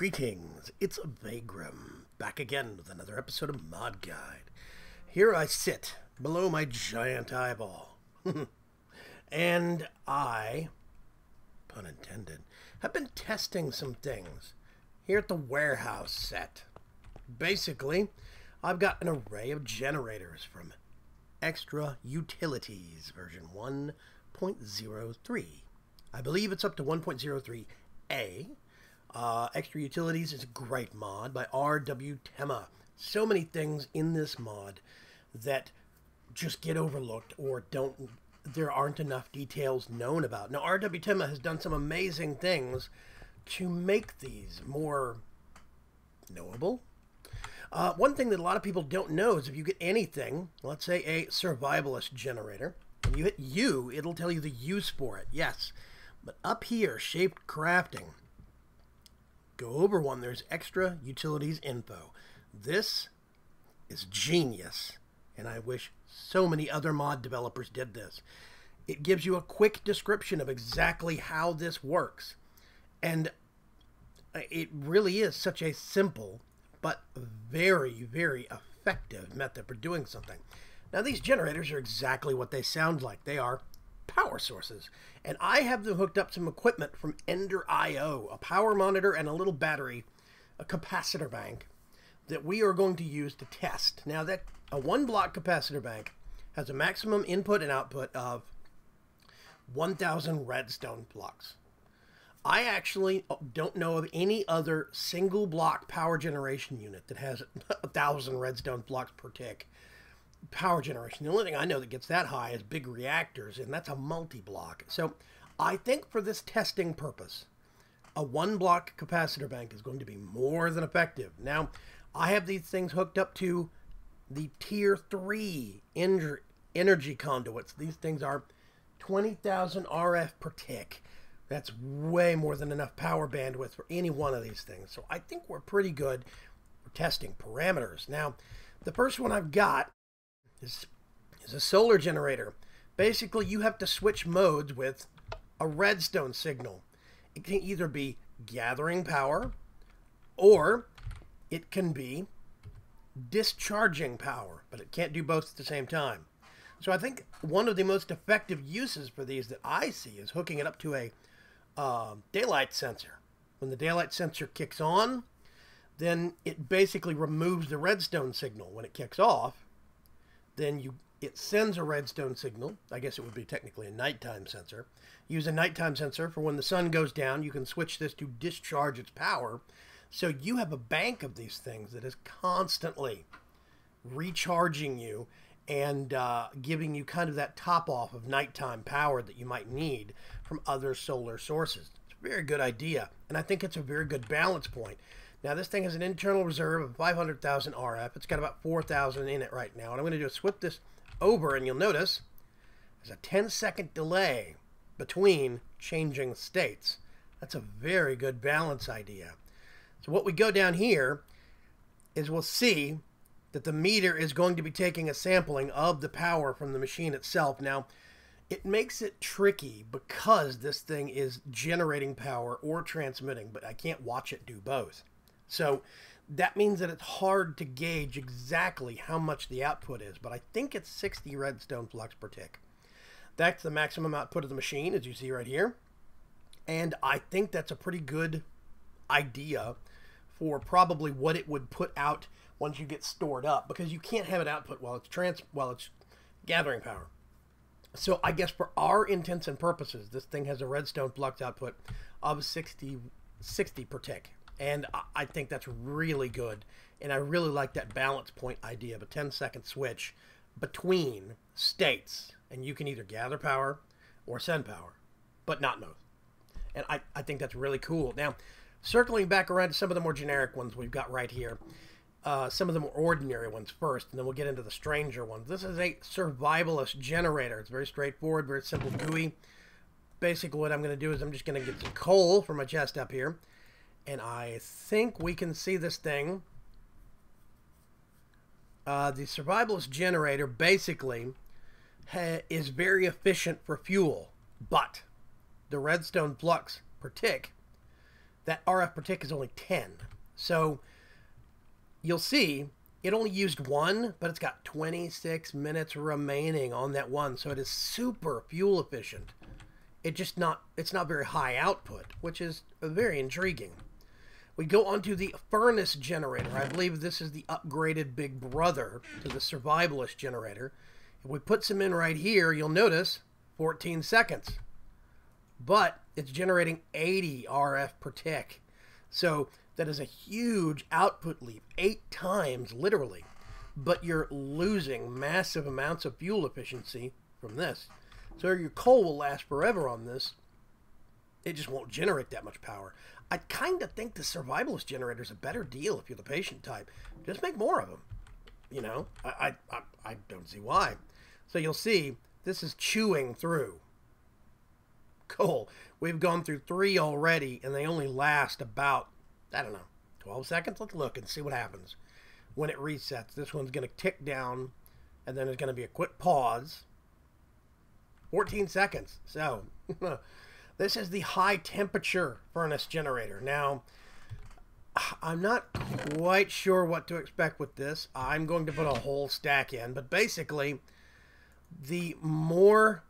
Greetings, it's Vaygrim, back again with another episode of Mod Guide. Here I sit, below my giant eyeball. And I, pun intended, have been testing some things here at the warehouse set. Basically, I've got an array of generators from Extra Utilities version 1.03. I believe it's up to 1.03a. Extra Utilities is a great mod by RWTema. So many things in this mod that just get overlooked or there aren't enough details known about. Now, RWTema has done some amazing things to make these more knowable. One thing that a lot of people don't know is if you get anything, let's say a survivalist generator, and you hit U, it'll tell you the use for it, yes. But up here, shaped crafting, go over one, there's Extra Utilities info. This is genius, and I wish so many other mod developers did this. It gives you a quick description of exactly how this works, and it really is such a simple but very, very effective method for doing something. Now, these generators are exactly what they sound like. They are power sources, and I have them hooked up some equipment from Ender.io, a power monitor and a little battery, a capacitor bank that we are going to use to test. Now, that a 1-block capacitor bank has a maximum input and output of 1,000 redstone blocks. I actually don't know of any other single block power generation unit that has 1,000 redstone blocks per tick power generation. The only thing I know that gets that high is big reactors, and that's a multi-block. So I think for this testing purpose, a 1-block capacitor bank is going to be more than effective. Now, I have these things hooked up to the tier 3 energy conduits. These things are 20,000 RF per tick. That's way more than enough power bandwidth for any one of these things. So I think we're pretty good for testing parameters. Now, the first one I've got is a solar generator. Basically, you have to switch modes with a redstone signal. It can either be gathering power, or it can be discharging power, but it can't do both at the same time. So I think one of the most effective uses for these that I see is hooking it up to a daylight sensor. When the daylight sensor kicks on, then it basically removes the redstone signal. When it kicks off, then it sends a redstone signal. I guess it would be technically a nighttime sensor. Use a nighttime sensor for when the sun goes down. You can switch this to discharge its power. So you have a bank of these things that is constantly recharging you and giving you kind of that top off of nighttime power that you might need from other solar sources. It's a very good idea, and I think it's a very good balance point. Now, this thing has an internal reserve of 500,000 RF. It's got about 4,000 in it right now. And I'm going to do is flip this over, and you'll notice there's a 10-second delay between changing states. That's a very good balance idea. So what we go down here is we'll see that the meter is going to be taking a sampling of the power from the machine itself. Now, it makes it tricky because this thing is generating power or transmitting, but I can't watch it do both. So that means that it's hard to gauge exactly how much the output is, but I think it's 60 redstone flux per tick. That's the maximum output of the machine, as you see right here. And I think that's a pretty good idea for probably what it would put out once you get stored up, because you can't have it output while it's gathering power. So I guess for our intents and purposes, this thing has a redstone flux output of 60 per tick. And I think that's really good. And I really like that balance point idea of a 10-second switch between states. And you can either gather power or send power, but not both. And I think that's really cool. Now, circling back around to some of the more generic ones we've got right here. Some of the more ordinary ones first, and then we'll get into the stranger ones. This is a survivalist generator. It's very straightforward, very simple GUI. Basically, what I'm going to do is I'm just going to get some coal from my chest up here. And I think we can see this thing. The survivalist generator basically is very efficient for fuel, but the redstone flux per tick that RF per tick is only 10. So you'll see it only used 1, but it's got 26 minutes remaining on that 1. So it is super fuel efficient. It's not very high output, which is very intriguing. We go on to the furnace generator. I believe this is the upgraded big brother to the survivalist generator. If we put some in right here, you'll notice 14 seconds. But it's generating 80 RF per tick. So that is a huge output leap, 8 times literally. But you're losing massive amounts of fuel efficiency from this. So your coal will last forever on this. It just won't generate that much power. I kind of think the survivalist generator is a better deal if you're the patient type. Just make more of them. You know, I don't see why. So you'll see this is chewing through coal. We've gone through 3 already, and they only last about, I don't know, 12 seconds. Let's look and see what happens when it resets. This one's going to tick down, and then there's going to be a quick pause. 14 seconds. So this is the high temperature furnace generator. Now, I'm not quite sure what to expect with this. I'm going to put a whole stack in, but basically the more,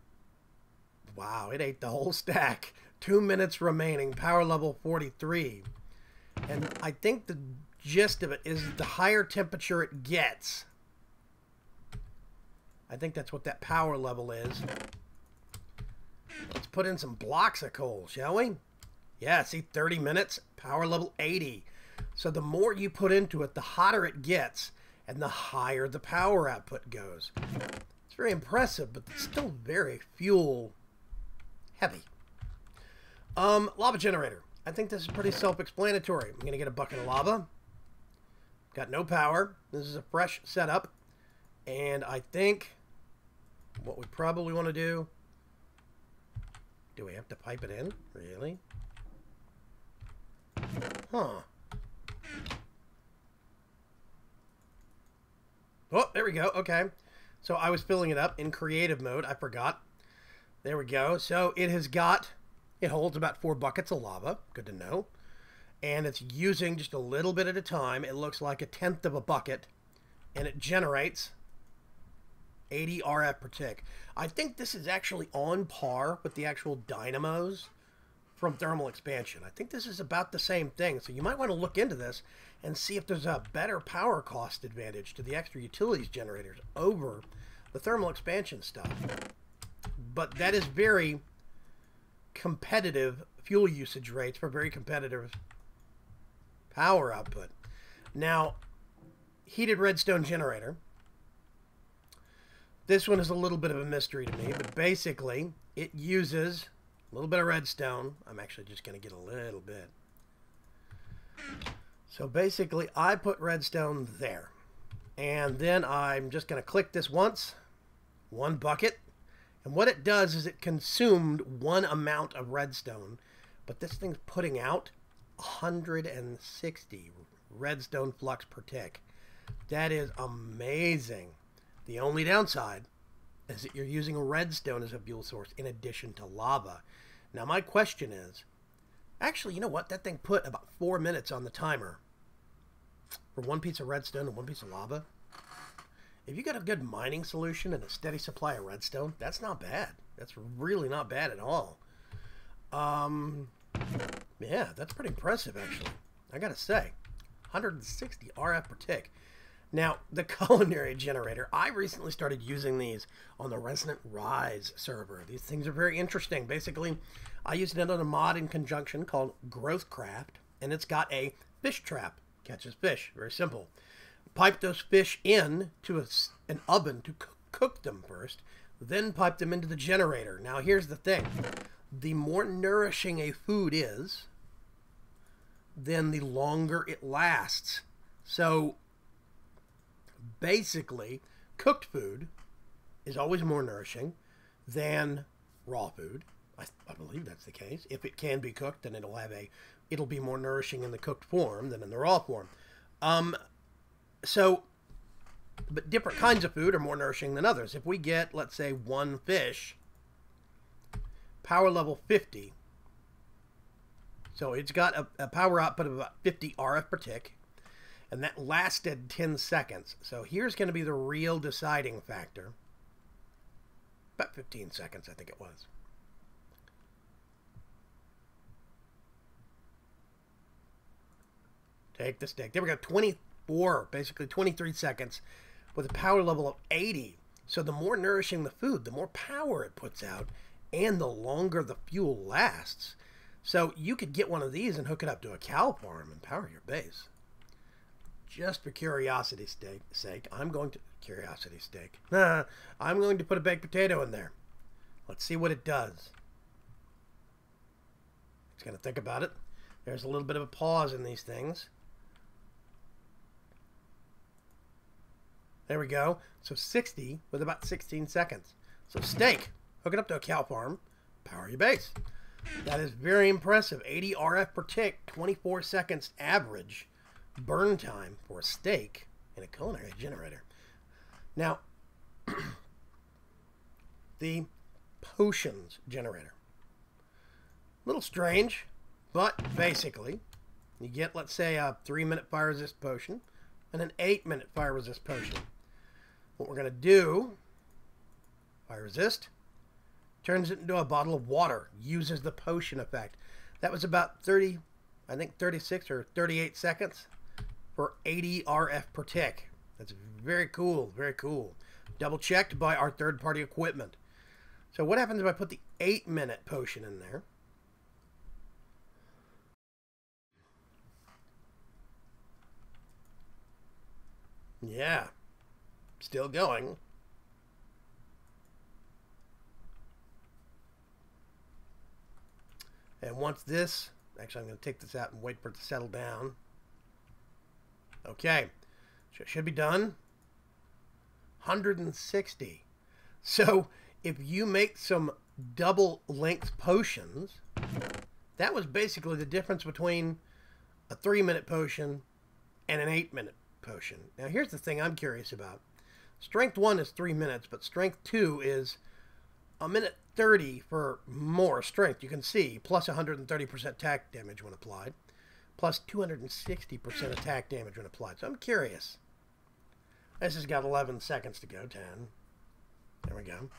wow, it ate the whole stack. 2 minutes remaining, power level 43. And I think the gist of it is the higher temperature it gets, I think that's what that power level is. Let's put in some blocks of coal, shall we? Yeah, see, 30 minutes, power level 80. So the more you put into it, the hotter it gets, and the higher the power output goes. It's very impressive, but it's still very fuel heavy. Lava generator. I think this is pretty self-explanatory. I'm going to get a bucket of lava. Got no power. This is a fresh setup. And I think what we probably want to do... Do we have to pipe it in? Really? Huh. Oh, there we go. Okay. So I was filling it up in creative mode. I forgot. There we go. So it has got... It holds about 4 buckets of lava. Good to know. And it's using just a little bit at a time. It looks like 1/10 of a bucket. And it generates 80 RF per tick. I think this is actually on par with the actual dynamos from thermal expansion. I think this is about the same thing. So you might want to look into this and see if there's a better power cost advantage to the extra utilities generators over the thermal expansion stuff. But that is very competitive fuel usage rates for very competitive power output. Now, heated redstone generator. This one is a little bit of a mystery to me, but basically it uses a little bit of redstone. I'm actually just going to get a little bit. So basically I put redstone there. And then I'm just going to click this once. 1 bucket. And what it does is it consumed 1 amount of redstone. But this thing's putting out 160 redstone flux per tick. That is amazing. The only downside is that you're using redstone as a fuel source in addition to lava. Now my question is, actually, you know what? That thing put about 4 minutes on the timer for 1 piece of redstone and 1 piece of lava. If you got a good mining solution and a steady supply of redstone, that's not bad. That's really not bad at all. Yeah, that's pretty impressive, actually. I gotta say, 160 RF per tick. Now, the Culinary generator, I recently started using these on the Resonant Rise server. These things are very interesting. Basically, I used it on a mod in conjunction called Growthcraft, and it's got a fish trap. Catches fish. Very simple. Pipe those fish in to an oven to cook them first, then pipe them into the generator. Now, here's the thing. The more nourishing a food is, then the longer it lasts. So, basically, cooked food is always more nourishing than raw food. I believe that's the case. If it can be cooked, then it'll be more nourishing in the cooked form than in the raw form. But different kinds of food are more nourishing than others. If we get, let's say, 1 fish, power level 50, So it's got a power output of about 50 RF per tick. And that lasted 10 seconds. So here's going to be the real deciding factor. About 15 seconds, I think it was. Take the stick. There we go. 24, basically 23 seconds with a power level of 80. So the more nourishing the food, the more power it puts out, and the longer the fuel lasts. So you could get one of these and hook it up to a cow farm and power your base. Just for curiosity's sake, I'm going to... I'm going to put a baked potato in there. Let's see what it does. It's going to think about it. There's a little bit of a pause in these things. There we go. So 60 with about 16 seconds. So steak. Hook it up to a cow farm. Power your base. That is very impressive. 80 RF per tick. 24 seconds average burn time for a steak in a culinary generator. Now, the potions generator. A little strange, but basically, you get, let's say, a 3-minute fire resist potion and an 8-minute fire resist potion. What we're going to do, fire resist, turns it into a bottle of water, uses the potion effect. That was about 30, I think 36 or 38 seconds for 80 RF per tick. That's very cool, very cool. Double checked by our third-party equipment. So what happens if I put the 8-minute potion in there? Yeah, still going. And once this, actually I'm going to take this out and wait for it to settle down. Okay, should be done. 160. So if you make some double length potions, that was basically the difference between a 3-minute potion and an 8-minute potion. Now here's the thing I'm curious about. Strength 1 is 3 minutes, but strength 2 is a minute 30 for more strength. You can see plus 130% attack damage when applied, plus 260% attack damage when applied. So I'm curious. This has got 11 seconds to go. 10. There we go.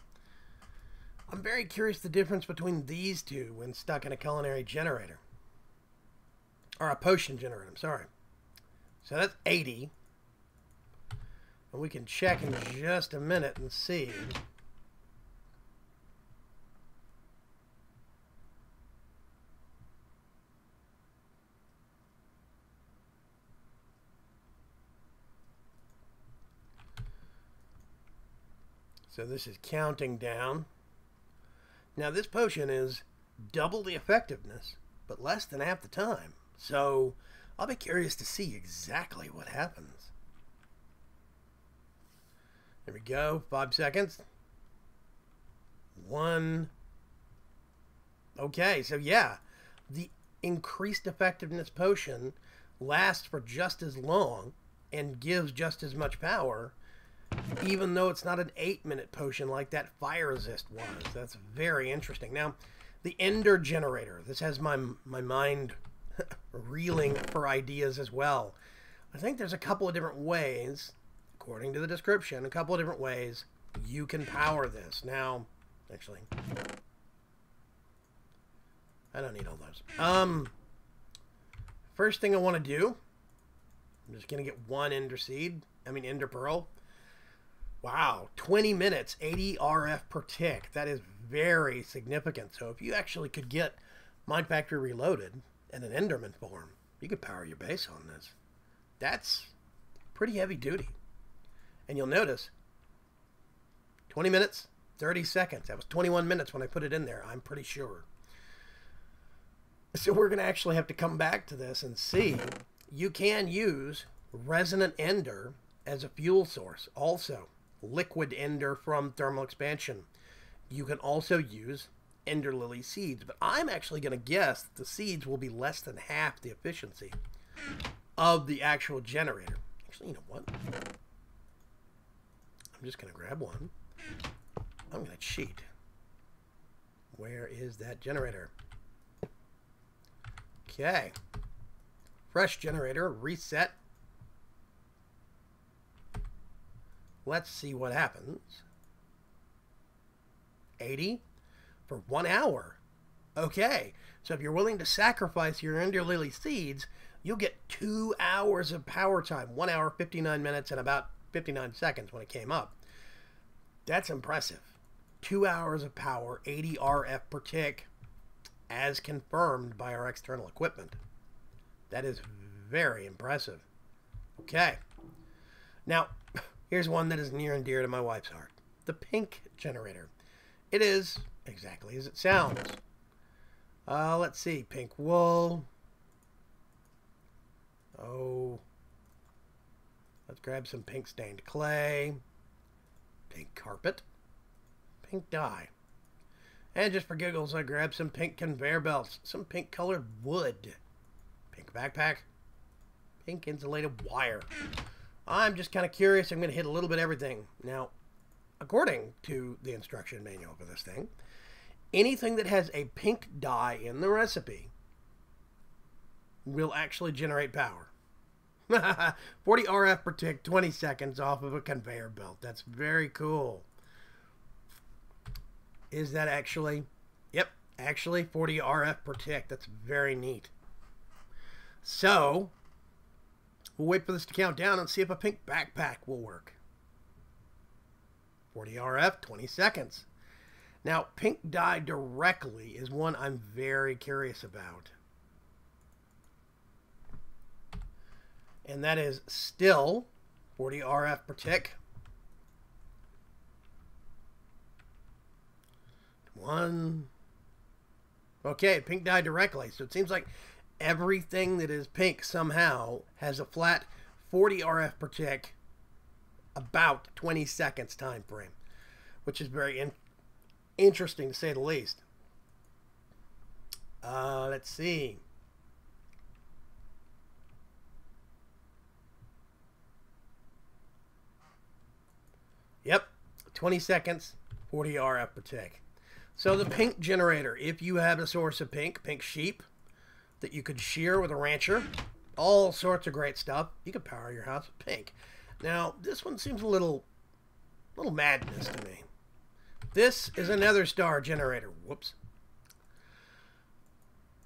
I'm very curious the difference between these two when stuck in a culinary generator. Or a potion generator, I'm sorry. So that's 80. And we can check in just a minute and see. So this is counting down. Now this potion is double the effectiveness, but less than half the time. So I'll be curious to see exactly what happens. There we go. 5 seconds. 1. Okay, so yeah, the increased effectiveness potion lasts for just as long and gives just as much power, even though it's not an 8-minute potion like that fire resist was. That's very interesting. Now, the ender generator. This has my mind reeling for ideas as well. I think there's a couple of different ways, according to the description, a couple of different ways you can power this. Now, actually, I don't need all those. First thing I want to do, I'm just going to get one ender pearl. Wow, 20 minutes, 80 RF per tick. That is very significant. So if you actually could get Mind Factory Reloaded in an Enderman form, you could power your base on this. That's pretty heavy duty. And you'll notice, 20 minutes, 30 seconds. That was 21 minutes when I put it in there, I'm pretty sure. So we're going to actually have to come back to this and see. You can use Resonant Ender as a fuel source also. Liquid Ender from Thermal Expansion. You can also use Ender Lily seeds, but I'm actually going to guess that the seeds will be less than half the efficiency of the actual generator. Actually, you know what? I'm just going to grab one. I'm going to cheat. Where is that generator? Okay. Fresh generator, reset. Let's see what happens. 80 for 1 hour. Okay, so if you're willing to sacrifice your Ender Lily seeds, you'll get 2 hours of power time. 1 hour, 59 minutes, and about 59 seconds when it came up. That's impressive. 2 hours of power, 80 RF per tick, as confirmed by our external equipment. That is very impressive. Okay. Now, here's one that is near and dear to my wife's heart. The pink generator. It is exactly as it sounds. Let's see. Pink wool. Oh. Let's grab some pink stained clay. Pink carpet. Pink dye. And just for giggles, I grabbed some pink conveyor belts. Some pink colored wood. Pink backpack. Pink insulated wire. I'm just kind of curious. I'm going to hit a little bit of everything. Now, according to the instruction manual for this thing, anything that has a pink dye in the recipe will actually generate power. 40 RF per tick, 20 seconds off of a conveyor belt. That's very cool. Is that actually? Yep, actually 40 RF per tick. That's very neat. So, we'll wait for this to count down and see if a pink backpack will work. 40 RF, 20 seconds. Now, pink dye directly is one I'm very curious about. And that is still 40 RF per tick. 1. Okay, pink dye directly. So it seems like everything that is pink somehow has a flat 40 RF per tick, about 20 seconds time frame, which is very interesting to say the least. Let's see. Yep, 20 seconds, 40 RF per tick. So the pink generator, if you have a source of pink sheep that you could shear with a rancher, all sorts of great stuff, you could power your house with pink. Now, this one seems a little madness to me. This is a Nether star generator. Whoops.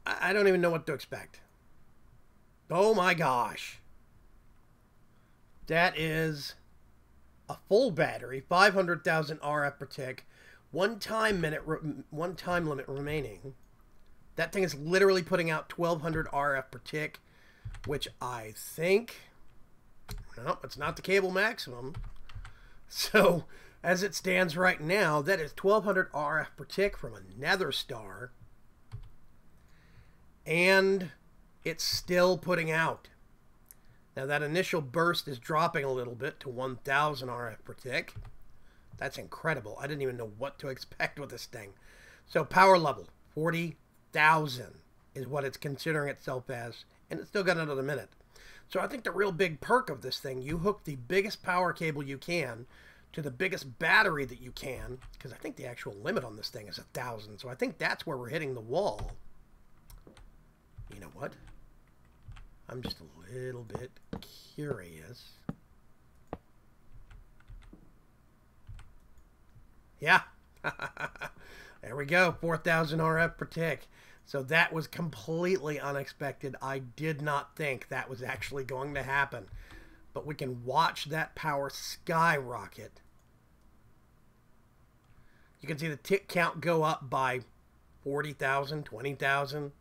I don't even know what to expect. Oh my gosh. That is a full battery, 500,000 RF per tick, one time limit remaining. That thing is literally putting out 1200 RF per tick, which I think, no, it's not the cable maximum. So, as it stands right now, that is 1200 RF per tick from a Nether star, and it's still putting out. Now, that initial burst is dropping a little bit to 1000 RF per tick. That's incredible. I didn't even know what to expect with this thing. So, power level, 40,000 is what it's considering itself as, and it's still got another minute. So, I think the real big perk of this thing, you hook the biggest power cable you can to the biggest battery that you can, because I think the actual limit on this thing is 1,000. So, I think that's where we're hitting the wall. You know what? I'm just a little bit curious. Yeah. There we go. 4,000 RF per tick. So that was completely unexpected. I did not think that was actually going to happen. But we can watch that power skyrocket. You can see the tick count go up by 40,000, 20,000.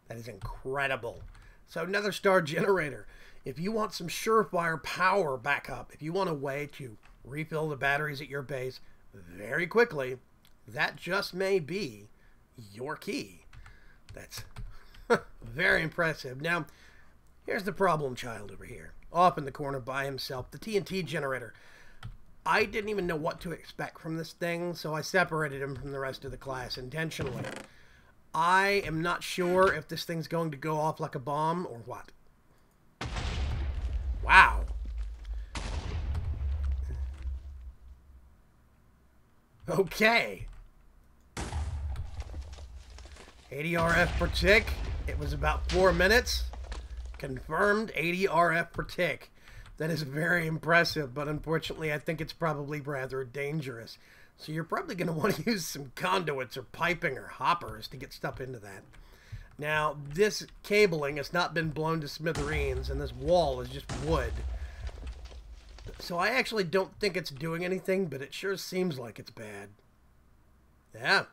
That is incredible. So Nether star generator. If you want some surefire power backup, if you want a way to refill the batteries at your base very quickly, that just may be your key. That's very impressive. Now, here's the problem child over here, off in the corner by himself, the TNT generator. I didn't even know what to expect from this thing, so I separated him from the rest of the class intentionally. I am not sure if this thing's going to go off like a bomb or what. Wow. Okay. 80 RF per tick, It was about 4 minutes. Confirmed 80 RF per tick. That is very impressive, but unfortunately I think it's probably rather dangerous. So you're probably going to want to use some conduits or piping or hoppers to get stuff into that. Now, this cabling has not been blown to smithereens, and this wall is just wood. So I actually don't think it's doing anything, but it sure seems like it's bad. Yeah.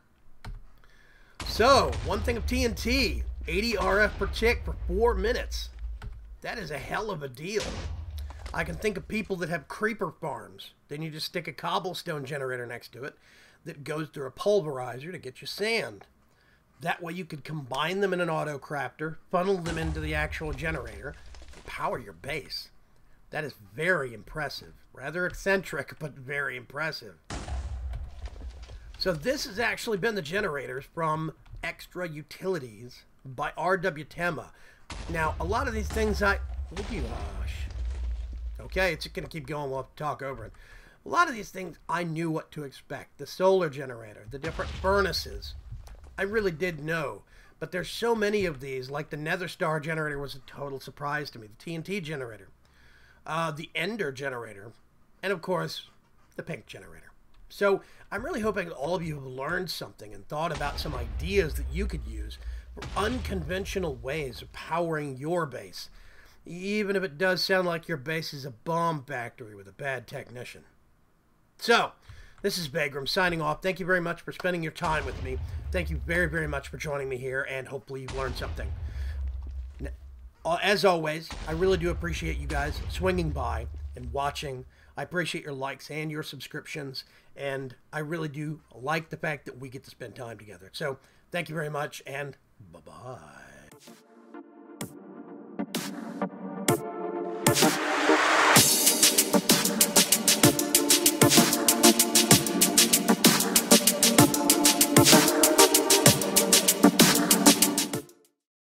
So, one thing of TNT, 80 RF per tick for 4 minutes. That is a hell of a deal. I can think of people that have creeper farms. Then you just stick a cobblestone generator next to it that goes through a pulverizer to get you sand. That way you could combine them in an auto crafter, funnel them into the actual generator, and power your base. That is very impressive. Rather eccentric, but very impressive. So this has actually been the generators from Extra Utilities by RWTema. Now, a lot of these things would you hush? Okay, it's going to keep going. We'll have to talk over it. A lot of these things, I knew what to expect. The solar generator, the different furnaces. I really did know. But there's so many of these, like the Nether Star generator was a total surprise to me. The TNT generator. The Ender generator. And, of course, the pink generator. So, I'm really hoping that all of you have learned something and thought about some ideas that you could use for unconventional ways of powering your base. Even if it does sound like your base is a bomb factory with a bad technician. So, this is Vaygrim signing off. Thank you very much for spending your time with me. Thank you very, very much for joining me here, and hopefully you've learned something. As always, I really do appreciate you guys swinging by and watching. I appreciate your likes and your subscriptions, and I really do like the fact that we get to spend time together. So, thank you very much, and bye-bye.